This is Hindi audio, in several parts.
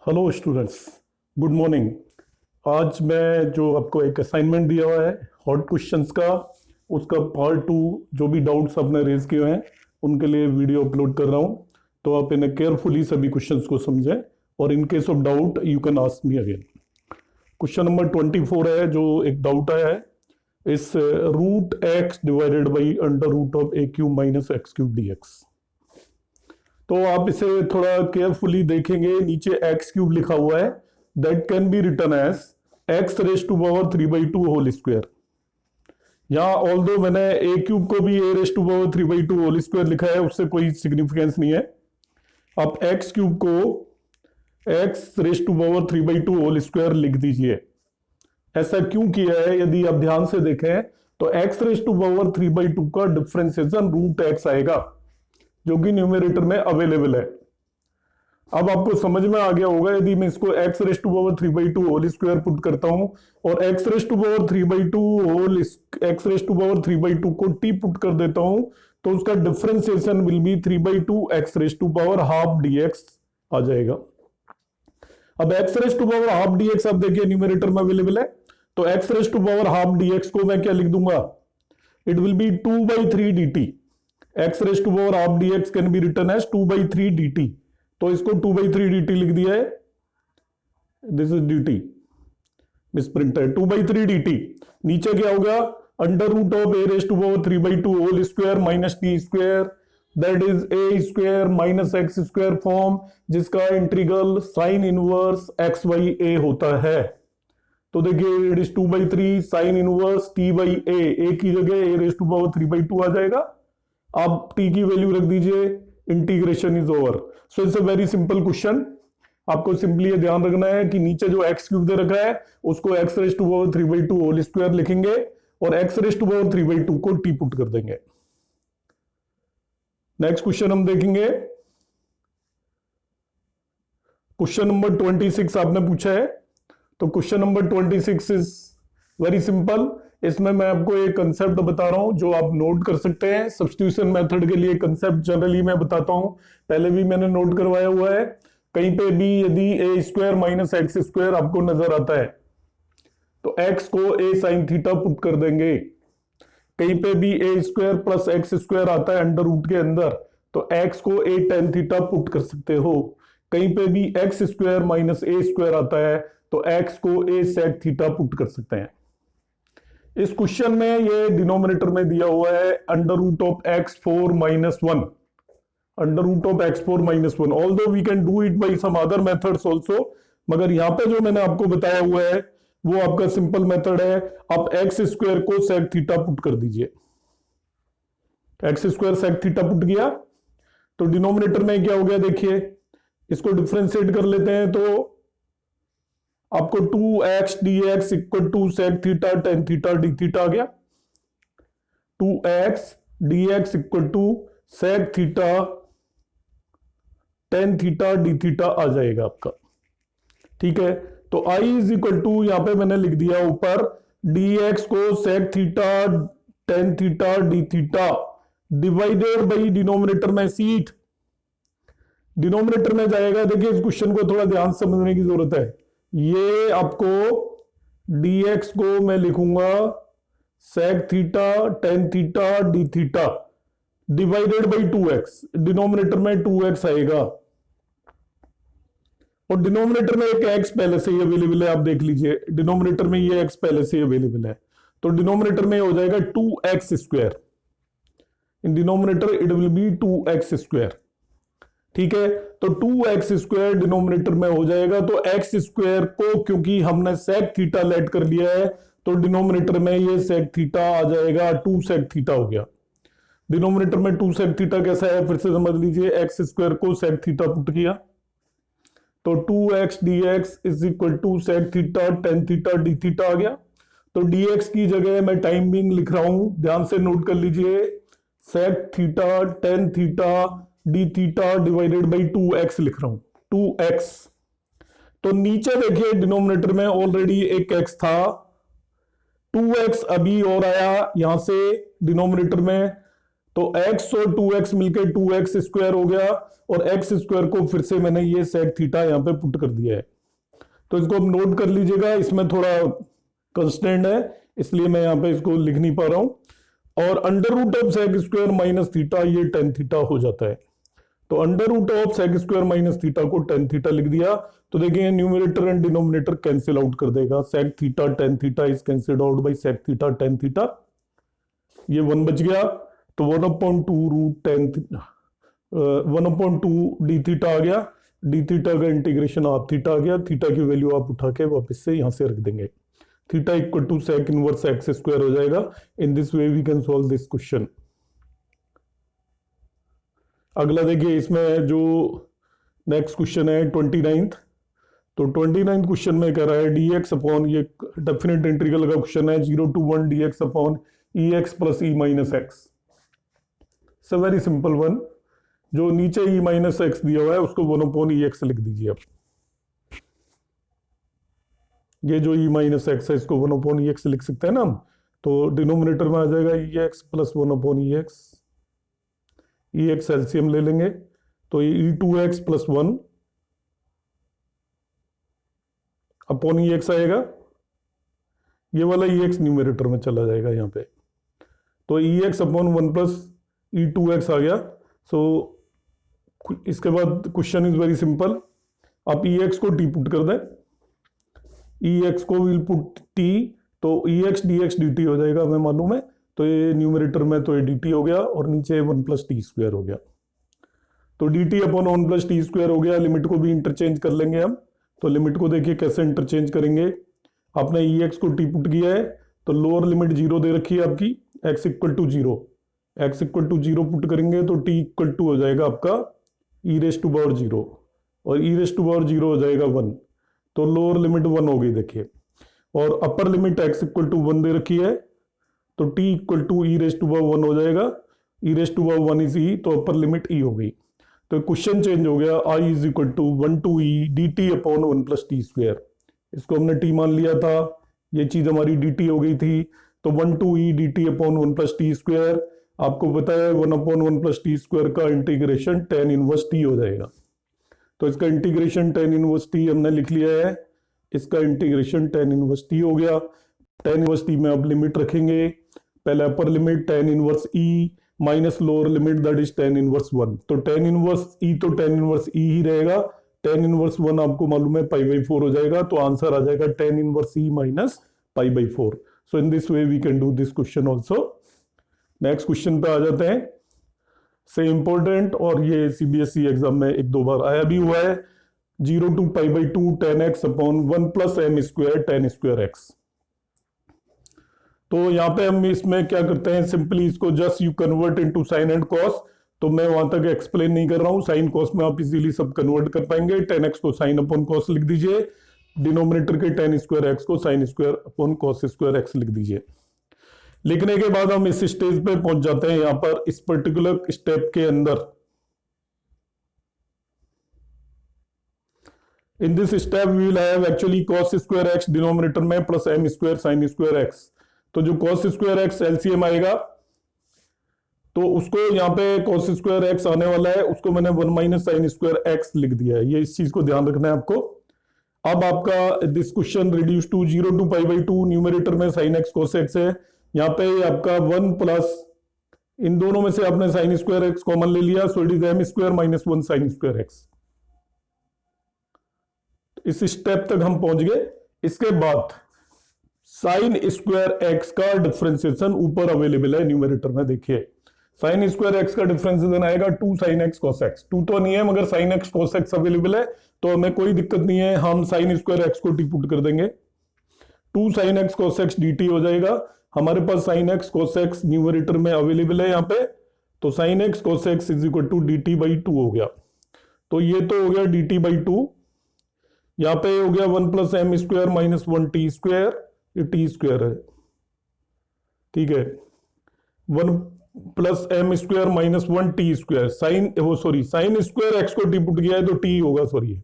Hello students, good morning. आज मैं जो आपको एक असाइनमेंट दिया हुआ है हॉट क्वेश्चंस का, उसका पार्ट 2 जो भी डाउट्स आपने रेज किए हैं उनके लिए वीडियो अपलोड कर रहा हूँ। तो आप इन्हें केयरफुली सभी क्वेश्चंस को समझें और in case of doubt you can ask me again. Question number 24 है जो एक डाउट आया है, इस root x divided by under root of a cube minus x cube d x. तो आप इसे थोड़ा केयरफुली देखेंगे, नीचे एक्स क्यूब लिखा हुआ है, that can be written as x raise to power 3/2 whole square. यहाँ ऑल्दो मैंने ए क्यूब को भी a raise to power 3/2 whole square लिखा है, उससे कोई सिग्निफिकेंस नहीं है। आप एक्स क्यूब को x raise to power 3/2 whole square लिख दीजिए। ऐसा क्यों किया है, यदि आप ध्यान से देखें तो एक्स रेस टू पावर 3/2 का डिफरेंशिएशन रूट एक्स आएगा जो कि न्यूमरेटर में अवेलेबल है। अब आपको समझ में आ गया होगा, यदि मैं इसको x raise to power 3/2 whole square put करता हूं और x raise to power 3/2 whole x raise to power 3/2 को t पुट कर देता हूं तो उसका differentiation will be 3/2 x raise to power half dx आ जाएगा। अब x raise to power half dx आप देखिए न्यूमरेटर में अवेलेबल है, तो x raise to power half dx को मैं क्या लिख दूंगा, it will be 2/3 dt। x raise to power half dx can be written as 2/3 dt। तो इसको 2/3 dt लिख दिया है, दिस इज dt, मिसप्रिंट है 2/3 dt। नीचे क्या होगा, under root of a raise to power 3/2 whole square minus t square, that is a square minus x square form, जिसका integral sine inverse x by a होता है। तो देखिए it is 2/3 sine inverse t by a की जगह ए रेस टू पावर 3/2 आ जाएगा। आप टी की वैल्यू रख दीजिए, integration is over. So it's a very simple question. आपको सिंपली ये ध्यान रखना है कि नीचे जो एक्स क्यूब दे रखा है उसको x raise to power 3/2 whole square लिखेंगे और एक्स रेस टू पावर 3/2 को टी पुट कर देंगे। नेक्स्ट क्वेश्चन हम देखेंगे, क्वेश्चन नंबर 26 आपने पूछा है। तो question number 26 is very simple. इसमें मैं आपको एक कंसेप्ट बता रहा हूं जो आप नोट कर सकते हैं। सब्स्टिट्यूशन मेथड के लिए कंसेप्ट जनरली मैं बताता हूं, पहले भी मैंने नोट करवाया हुआ है। कहीं पे भी यदि ए स्क्वायर माइनस एक्स स्क्वायर आपको नजर आता है तो एक्स को ए साइन थीटा पुट कर देंगे। कहीं पे भी ए स्क्वायर प्लस एक्स स्क्वायर आता है अंडर रूट के अंदर तो एक्स को ए टेन थीटा पुट कर सकते हो। कहीं पे भी एक्स स्क्वायर माइनस ए स्क्वायर आता है तो एक्स को ए सेक थीटा पुट कर सकते हैं। इस क्वेश्चन में ये डिनोमिनेटर में दिया हुआ है under root of x4 minus 1, under root of x4 minus 1। Although we can do it by some other methods also, मगर यहां पे जो मैंने आपको बताया हुआ है वो आपका सिंपल मेथड है। आप एक्स स्क्वायर को सेक थीटा पुट कर दीजिए। X square sec theta put किया तो डिनोमिनेटर में क्या हो गया, देखिए इसको डिफ्रेंशिएट कर लेते हैं तो आपको 2x dx equal to sec theta tan theta d theta आ गया। 2x dx equal to sec theta tan theta d theta आ जाएगा आपका। ठीक है, तो i इज इक्वल टू यहां पे मैंने लिख दिया ऊपर dx को sec theta tan theta d theta divided by denominator में सीट, डिनोमिनेटर में जाएगा। देखिए इस क्वेश्चन को थोड़ा ध्यान समझने की जरूरत है। ये आपको dx को मैं लिखूंगा sec theta tan theta d theta divided by 2x, denominator में 2x आएगा और डिनोमिनेटर में एक x पहले से ही अवेलेबल है। आप देख लीजिए डिनोमिनेटर में ये x पहले से ही अवेलेबल है, तो डिनोमिनेटर में हो जाएगा 2x square. In denominator it will B 2x square. ठीक है, तो 2x स्क्वायर डिनोमिनेटर में हो जाएगा। तो x स्क्वायर को क्योंकि हमने सेक थीटा लेट कर लिया है तो डिनोमिनेटर में ये सेक थीटा आ जाएगा, 2 सेक थीटा हो गया। डिनोमिनेटर में 2 सेक थीटा कैसा है फिर से समझ लीजिए, एक्स स्क्वायर को सेक थीटा पुट किया तो 2x dx is equal to sec theta tan theta d theta आ गया। तो dx की जगह मैं टाइम बीइंग लिख रहा हूं, ध्यान से नोट कर लीजिए, sec theta tan theta d theta divided by 2x लिख रहा हूं, 2x। तो नीचे देखिए डिनोमिनेटर में ऑलरेडी एक x था, 2x अभी और आया यहां से डिनोमिनेटर में, तो x और 2x मिलकर 2x स्क्वायर हो गया, और x स्क्वायर को फिर से मैंने ये sec थीटा यहाँ पे पुट कर दिया है। तो इसको अब नोट कर लीजिएगा, इसमें थोड़ा कंस्टेंट है इसलिए मैं यहाँ पे इसको लिख नहीं पा रहा हूं। और under root of sec square minus theta, ये टेन थीटा हो जाता है। तो under root of sec square minus theta को टेन थीटा लिख दिया। तो देखिए numerator and denominator cancel out कर देगा, sec theta tan theta is cancelled out by sec theta tan theta, ये वन बच गया। तो 1/2 रूट टेन 1/2 डी थीटा आ गया, डी थीटा का इंटीग्रेशन हाफ थीटा आ गया, थीटा की वैल्यू आप उठा के वापस से यहां से रख देंगे, theta equal to sec inverse x square हो जाएगा। In this way we can solve this question. अगला देखिए, इसमें जो नेक्स्ट क्वेश्चन है 29th। तो 29th क्वेश्चन में कह रहा है डी एक्स अपॉन, ये डेफिनेट इंटीग्रल का क्वेश्चन है, 0 to 1 D x upon e x plus E minus x. It's a very simple one. जो नीचे ई माइनस एक्स दिया हुआ है उसको 1 अपॉन ई एक्स लिख दीजिए आप। ये जो ई माइनस एक्स है इसको 1 अपॉन ई एक्स लिख सकते हैं ना हम। तो डिनोमिनेटर में आ जाएगा e x plus 1 upon e x, e x LCM ले लेंगे तो ये e two x plus 1 upon e x आएगा, ये वाला ई एक्स न्यूमरेटर में चला जाएगा यहाँ पे। तो e x upon 1 plus e two x आ गया। सो इसके बाद क्वेश्चन इज वेरी सिंपल, आप ई एक्स को टी पुट कर दें, ई एक्स को विल पुट टी, तो e x d x d t हो जाएगा, हमें मालूम है। तो ये न्यूमरेटर में तो ये डी टी हो गया और नीचे 1 प्लस टी स्क्वायर हो गया। तो D t upon 1 plus t square हो गया। लिमिट को भी इंटरचेंज कर लेंगे हम। तो लिमिट को देखिए कैसे इंटरचेंज करेंगे। आपने ई एक्स को टी पुट किया है तो लोअर लिमिट 0 दे रखी है आपकी, x equal to 0, x equal to 0 put करेंगे तो टी इक्वल टू हो जाएगा आपका ई रेस टू पावर 0, और ई रेस टू पावर 0 हो जाएगा 1। तो लोअर लिमिट 1 हो गई देखिए, और upper limit x equal to 1 दे रखी है, तो t equal to e raise to power 1 हो जाएगा, e raise to power 1 is e, तो अपर लिमिट e हो गई। तो क्वेश्चन चेंज हो गया, i is equal to 1 to e d t upon 1 plus t square. इसको हमने t मान लिया था, ये चीज हमारी dt हो गई थी। तो 1 to e d t upon 1 plus t square, आपको पता है 1 अपॉन 1 प्लस टी स्क्वायर का इंटीग्रेशन टेन इनवर्स t हो जाएगा। तो इसका इंटीग्रेशन टेन इनवर्स टी हमने लिख लिया है, इसका इंटीग्रेशन टेन इनवर्स टी हो गया। टेन इनवर्स टी में अब लिमिट रखेंगे, पहले upper limit ten inverse e minus lower limit that is tan inverse 1। तो टेन इनवर्स ई तो टेन इनवर्स ई ही रहेगा, टेन इनवर्स 1 आपको मालूम है पाई बाई 4 हो जाएगा। तो आंसर आ जाएगा tan inverse e minus pi by 4। So in this way we can do this question also. Next question पे आ जाते हैं, से इंपॉर्टेंट, और ये सीबीएसई एग्जाम में एक दो बार आया भी हुआ है। 0 to pi by 2 tan x upon 1 plus m square tan square x. तो यहाँ पे हम इसमें क्या करते हैं, सिंपली इसको just you convert into sine and cos. तो मैं वहां तक एक्सप्लेन नहीं कर रहा हूँ, साइन कॉस में आप इजीली सब कन्वर्ट कर पाएंगे। टेन एक्स को साइन अपॉन कॉस लिख दीजिए, डिनोमिनेटर के टेन स्क्वायर एक्स को sine square upon cos square x लिख दीजिए। लिखने के बाद हम इस स्टेज पे पहुंच जाते हैं, यहां पर इस पर्टिकुलर स्टेप के अंदर। In this step we will have actually cos square x denominator में plus m square sine square x. तो जो cos स्क्वायर एक्स एलसीएम आएगा, तो उसको यहाँ पे cos स्क्वायर एक्स आने वाला है, उसको मैंने 1 माइनस साइन स्क्वायर एक्स लिख दिया है। ये इस चीज को ध्यान रखना है आपको। अब आपका this question reduce to 0 to pi by 2, numerator में साइन एक्स cos एक्स है, यहाँ पे आपका 1 प्लस, इन दोनों में से आपने साइन स्क्वायर एक्स कॉमन ले लिया, so it is m square minus 1 sine square x. इस स्टेप तक हम पहुंच गए। इसके बाद साइन स्क्वायर एक्स का डिफरेंशिएशन ऊपर अवेलेबल है न्यूमरेटर में। देखिए साइन स्क्वायर एक्स का डिफरेंशिएशन आएगा 2 साइन एक्स cos एक्स। 2 तो नहीं है मगर sine x cos x available है, तो हमें कोई दिक्कत नहीं है, हम साइन स्क्वायर एक्स को टी पुट कर देंगे। 2 sine x cos x d t हो जाएगा। हमारे पास sine x cos x numerator में अवेलेबल है यहाँ पे, तो sine x cos x is equal to d t by 2 हो गया। तो ये तो हो गया डी टी बाई 2, यहाँ पे हो गया 1 plus m square minus 1 t square, ये टी स्क्वायर है, ठीक है। 1 plus m square minus 1 t square, sine वो सॉरी साइन स्क्वायर एक्स को टी पुट किया है तो टी होगा, सॉरी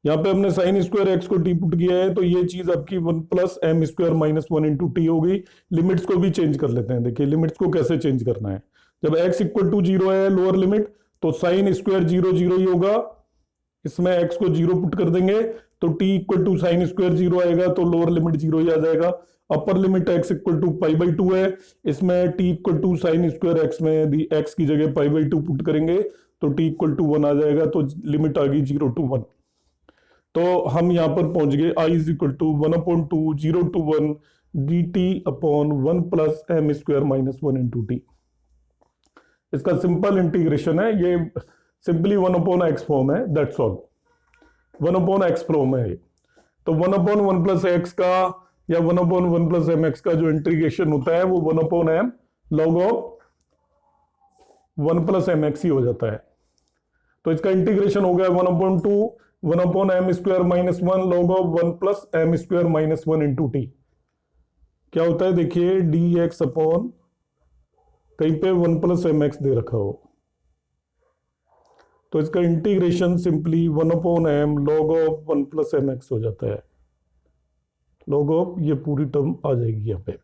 यहाँ पे हमने साइन स्क्वायर एक्स को टी पुट किया है, तो ये चीज आपकी 1 plus m square minus 1 into t हो गई। लिमिट्स को भी चेंज कर लेते हैं, देखिए लिमिट्स को कैसे चेंज करना है। जब x इक्वल टू 0 है लोअर लिमिट, तो साइन स्क्वायर 0 0 ही होगा, इसमें x को 0 पुट कर देंगे तो t equal to sine square 0 आएगा, तो लोअर लिमिट 0 ही आ जाएगा। Upper limit x equal to pi by 2 है, इसमें t equal to sine square x में भी x की जगह पाई बाई 2 पुट करेंगे तो t इक्वल टू 1 आ जाएगा, तो लिमिट आ गई 0 टू 1। तो हम यहां पर पहुंच गए i is equal to 1/2 0 to 1 dt upon 1 plus m square minus 1 into t. इसका सिंपल इंटीग्रेशन है, ये सिंपली 1/x फॉर्म है, दैट्स ऑल। 1/x फॉर्म है। तो 1/1 प्लस एक्स का या 1/1 प्लस एम एक्स का जो इंटीग्रेशन होता है वो 1/m log of 1 plus m x ही हो जाता है। तो इसका इंटीग्रेशन हो गया 1/2 1/m square minus 1 log of 1 plus m square minus 1 into t. क्या होता है देखिए, dx अपॉन कहीं पे 1 प्लस एम एक्स दे रखा हो, तो इसका integration simply 1/m log of 1 plus m x हो जाता है। log ऑफ ये पूरी टर्म आ जाएगी यहाँ पे।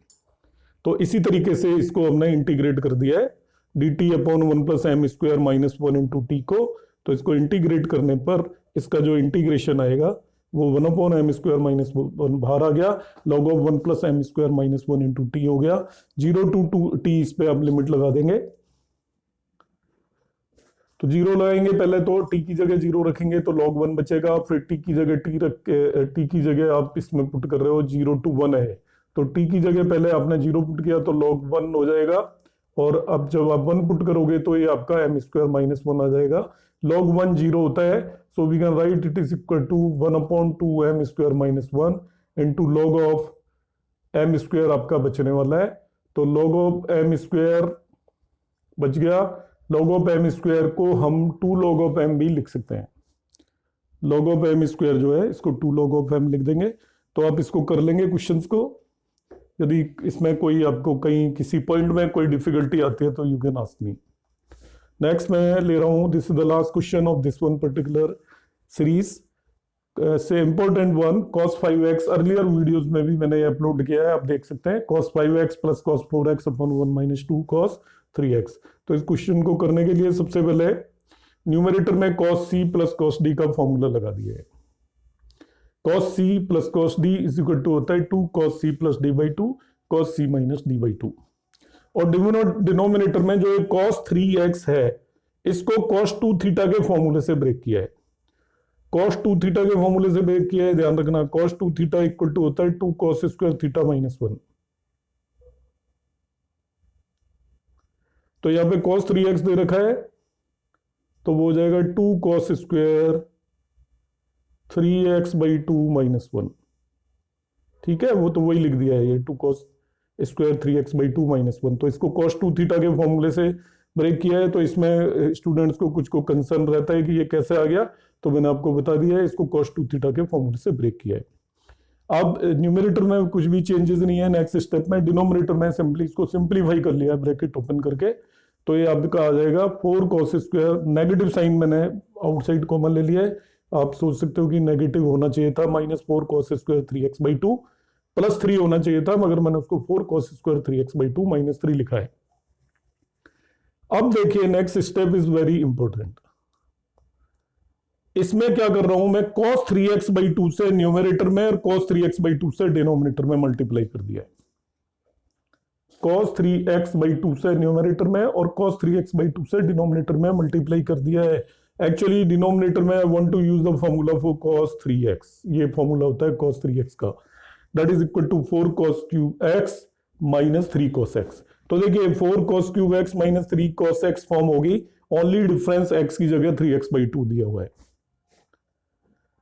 तो इसी तरीके से इसको हमने इंटीग्रेट कर दिया है dt upon 1 plus m square minus 1 into t को। तो इसको इंटीग्रेट करने पर इसका जो इंटीग्रेशन आएगा वो 1/m स्क्वायर माइनस 1 बाहर आ गया, log of 1 plus m square minus 1 into t हो गया। 0 टू 2t इस पे आप लिमिट लगा देंगे, तो 0 लगाएंगे पहले, तो t की जगह 0 रखेंगे तो log 1 बचेगा, फिर t की जगह t रख के t की जगह आप इसमें पुट कर रहे हो 0 टू 1 है, तो t की जगह पहले आपने 0 पुट किया तो log 1 हो जाएगा, और अब जब आप 1 पुट करोगे तो ये आपका m स्क्वायर माइनस 1 आ जाएगा। log 1 0 होता है, so we can write it is equal to 1/2 m square minus 1 into log of m square आपका बचने वाला है, तो log ऑफ m स्क्वायर बच गया। log ऑफ m स्क्वायर को हम 2 log ऑफ m भी लिख सकते हैं। log ऑफ m स्क्वायर जो है इसको 2 log ऑफ m लिख देंगे। तो आप इसको कर लेंगे क्वेश्चंस को, यदि इसमें कोई आपको कहीं किसी पॉइंट में कोई डिफिकल्टी आती है तो you can ask me. Next मैं ले रहा हूं, this is the last question of this one particular series से important one, cos 5x। Earlier videos में भी मैंने ये अपलोड किया है, आप देख सकते हैं। cos 5x plus cos 4x upon 1 minus 2 cos 3x। तो इस क्वेश्चन को करने के लिए सबसे पहले न्यूमरेटर में cos c plus cos d का फॉर्मूला लगा दिया है। cos c plus cos d is equal to होता है 2 cos c plus d by 2 cos c minus d by 2। और डिनोमिनेटर में जो cos 3x है इसको cos 2 थीटा के फॉर्मूले से ब्रेक किया है। cos 2 थीटा के फॉर्मूले से ब्रेक किया है, ध्यान रखना। cos 2 थीटा इक्वल टू होता है 2 cos स्क्वायर थीटा माइनस 1। तो यहां पे cos 3x दे रखा है, तो वो हो जाएगा 2 cos square 3x by 2 minus 1। ठीक है, वो तो वही लिख दिया है, ये 2 cos square 3x by 2 minus 1। तो इसको cos 2 थीटा के फॉर्मूले से ब्रेक किया है। तो इसमें स्टूडेंट्स को कुछ को कंसर्न रहता है कि ये कैसे आ गया, तो मैंने आपको बता दिया है, इसको cos 2 थीटा के फॉर्मूले से ब्रेक किया है। अब न्यूमरेटर में कुछ भी चेंजेस नहीं है। नेक्स्ट स्टेप में डिनोमिनेटर में सिंपली इसको सिंप्लीफाई कर लिया, ब्रैकेट ओपन करके, तो ये आपका आ जाएगा 4 cos स्क्वायर। नेगेटिव साइन मैंने आउटसाइड कॉमन ले लिया है। आप सोच सकते हो कि नेगेटिव होना चाहिए था, -4 cos square 3x by 2 plus 3 होना चाहिए था, मगर मैंने उसको 4 cos square 3x by 2 minus 3 लिखा है। अब देखिए next step is very important. इसमें क्या कर रहा हूं मैं, cos 3x बाई 2 से न्यूमरेटर में और cos 3x बाई 2 से डिनोमिनेटर में मल्टीप्लाई कर दिया है। cos 3x बाई 2 से न्यूमरेटर में और cos 3x बाई 2 से डिनोमिनेटर में मल्टीप्लाई कर दिया है। एक्चुअली डिनोमिनेटर में I want to use the formula for cos 3x। ये फॉर्मूला होता है cos 3x का, that is equal to 4 cos cube x minus 3 cos x। तो देखिए 4 cos cube x minus 3 cos x form होगी, ओनली डिफरेंस x की जगह 3x बाई 2 दिया हुआ है।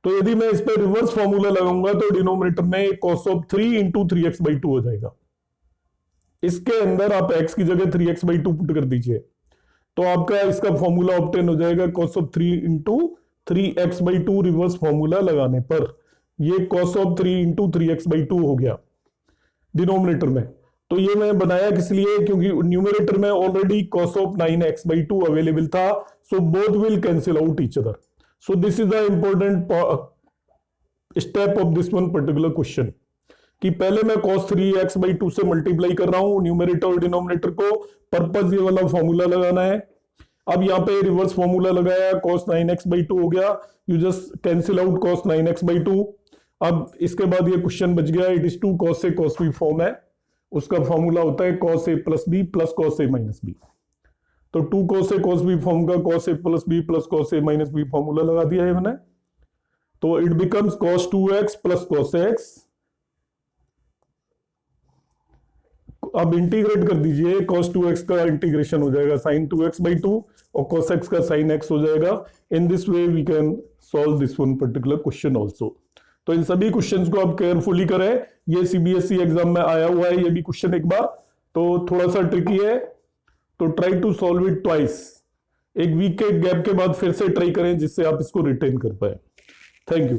तो यदि मैं इस पर रिवर्स फॉर्मूला लगाऊंगा तो डिनोमिनेटर में cos of 3 into 3x by 2 हो जाएगा। इसके अंदर आप x की जगह 3x बाई 2 पुट कर दीजिए, तो आपका इसका फॉर्मूला ऑब्टेन हो जाएगा cos of 3 into 3x by 2 reverse formula लगाने पर। ये cos of 3 into 3x by 2 हो गया डिनोमिनेटर में। तो ये मैं बनाया किस लिए, क्योंकि न्यूमरेटर में already cos of 9x by 2 available था, so both will cancel out each other. So this is the important step of this one particular question, कि पहले मैं cos 3x/2 से मल्टीप्लाई कर रहा हूं न्यूमरेटर और डिनोमिनेटर को, पर्पस ये वाला फॉर्मूला लगाना है। अब यहाँ पे रिवर्स फॉर्मूला लगाया, cos 9x/2 हो गया, you just cancel out cos 9x/2। अब इसके बाद ये क्वेश्चन बच गया, it is two cos A cos B form है, उसका फॉर्मूला होता है cos A plus B plus cos A minus B। तो 2 cos A cos B form का cos A plus B plus cos A minus B formula लगा दिया है मैंने, तो it becomes cos 2x plus cos x। अब इंटीग्रेट कर दीजिए, cos 2x का इंटीग्रेशन हो जाएगा sin 2x/2 और cos x का sin x हो जाएगा। In this way we can solve this one particular question also. तो इन सभी क्वेश्चंस को आप केयरफुली करें, ये सीबीएसई एग्जाम में आया हुआ है ये भी क्वेश्चन एक बार, तो थोड़ा सा ट्रिकी है, तो try to solve it twice, एक वीक के गैप के बाद फिर से ट्राई करें जिससे आप इसको रिटेन कर पाए। Thank you.